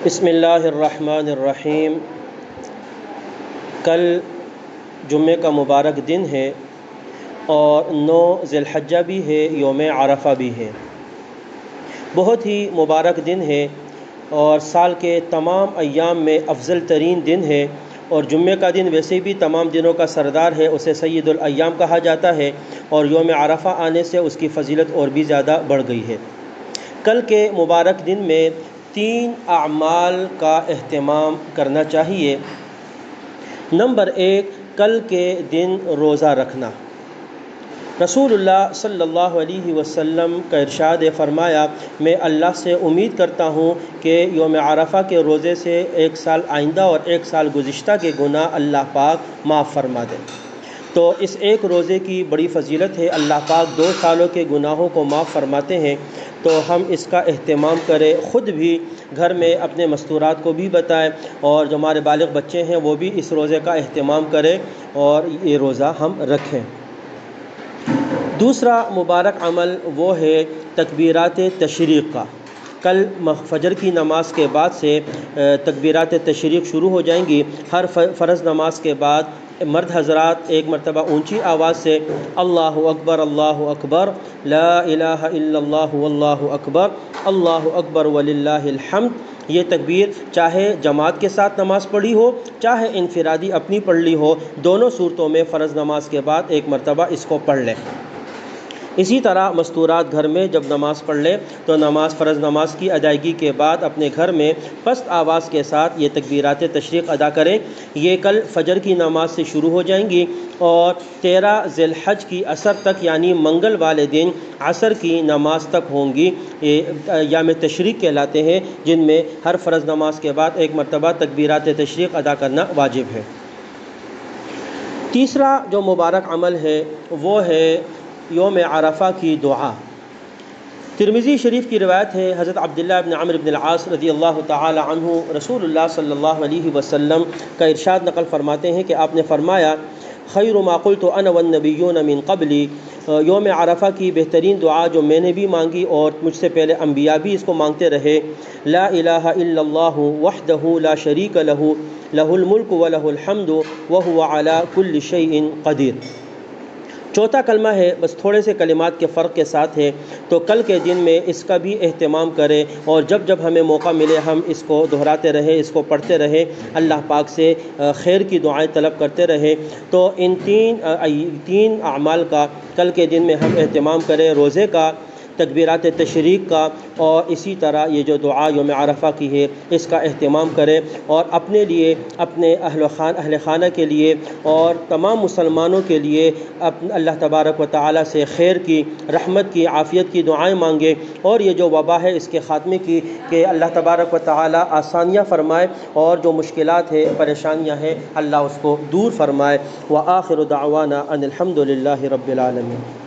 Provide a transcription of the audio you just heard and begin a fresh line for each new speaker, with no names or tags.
بسم اللہ الرحمن الرحیم۔ کل جمعہ کا مبارک دن ہے اور 9 ذی الحجہ بھی ہے، یوم عرفہ بھی ہے۔ بہت ہی مبارک دن ہے اور سال کے تمام ایام میں افضل ترین دن ہے، اور جمعہ کا دن ویسے بھی تمام دنوں کا سردار ہے، اسے سید الایام کہا جاتا ہے، اور یوم عرفہ آنے سے اس کی فضیلت اور بھی زیادہ بڑھ گئی ہے۔ کل کے مبارک دن میں 3 اعمال کا اہتمام کرنا چاہیے۔ نمبر 1، کل کے دن روزہ رکھنا۔ رسول اللہ صلی اللہ علیہ وسلم کا ارشاد فرمایا، میں اللہ سے امید کرتا ہوں کہ یوم عرفہ کے روزے سے 1 سال آئندہ اور 1 سال گزشتہ کے گناہ اللہ پاک معاف فرما دے۔ تو اس ایک روزے کی بڑی فضیلت ہے، اللہ پاک 2 سالوں کے گناہوں کو معاف فرماتے ہیں، تو ہم اس کا اہتمام کریں، خود بھی گھر میں اپنے مستورات کو بھی بتائیں، اور جو ہمارے بالغ بچے ہیں وہ بھی اس روزے کا اہتمام کریں اور یہ روزہ ہم رکھیں۔ دوسرا مبارک عمل وہ ہے تکبیرات تشریق کا۔ کل فجر کی نماز کے بعد سے تکبیرات تشریق شروع ہو جائیں گی۔ ہر فرض نماز کے بعد مرد حضرات ایک مرتبہ اونچی آواز سے اللہ اکبر، لا الہ الا اللہ واللہ اکبر، اللہ اکبر وللہ الحمد، یہ تکبیر چاہے جماعت کے ساتھ نماز پڑھی ہو، چاہے انفرادی اپنی پڑھ لی ہو، دونوں صورتوں میں فرض نماز کے بعد ایک مرتبہ اس کو پڑھ لیں۔ اسی طرح مستورات گھر میں جب نماز پڑھ لیں تو فرض نماز کی ادائیگی کے بعد اپنے گھر میں پست آواز کے ساتھ یہ تکبیرات تشریق ادا کریں۔ یہ کل فجر کی نماز سے شروع ہو جائیں گی اور 13 ذی الحجہ کی عصر تک، یعنی منگل والے دن عصر کی نماز تک ہوں گی۔ یہ ایام تشریق کہلاتے ہیں، جن میں ہر فرض نماز کے بعد ایک مرتبہ تکبیرات تشریق ادا کرنا واجب ہے۔ تیسرا جو مبارک عمل ہے وہ ہے یوم عرفہ کی دعا۔ ترمذی شریف کی روایت ہے، حضرت عبداللہ بن عمرو بن العاص رضی اللہ تعالی عنہ رسول اللہ صلی اللہ علیہ وسلم کا ارشاد نقل فرماتے ہیں کہ آپ نے فرمایا، خیر ما قلت انا والنبیون من قبلی، یوم عرفہ کی بہترین دعا جو میں نے بھی مانگی اور مجھ سے پہلے انبیاء بھی اس کو مانگتے رہے، لا الہ الا اللہ وحدہ لا شریک لہ، لہ الملک ولہ الحمد وہو علی کل شیء قدیر۔ چوتھا کلمہ ہے، بس تھوڑے سے کلمات کے فرق کے ساتھ ہے، تو کل کے دن میں اس کا بھی اہتمام کریں، اور جب جب ہمیں موقع ملے ہم اس کو دہراتے رہیں، اس کو پڑھتے رہیں، اللہ پاک سے خیر کی دعائیں طلب کرتے رہیں۔ تو ان 3 اعمال کا کل کے دن میں ہم اہتمام کریں، روزے کا، تکبیرات تشریق کا، اور اسی طرح یہ جو دعا یوم عرفہ کی ہے اس کا اہتمام کریں، اور اپنے لیے، اپنے اہل خانہ کے لیے اور تمام مسلمانوں کے لیے اللہ تبارک و تعالیٰ سے خیر کی، رحمت کی، عافیت کی دعائیں مانگیں، اور یہ جو وبا ہے اس کے خاتمے کی، کہ اللہ تبارک و تعالیٰ آسانیاں فرمائے، اور جو مشکلات ہے، پریشانیاں ہیں، اللہ اس کو دور فرمائے۔ وآخر دعوانا ان الحمد للہ رب العالمین۔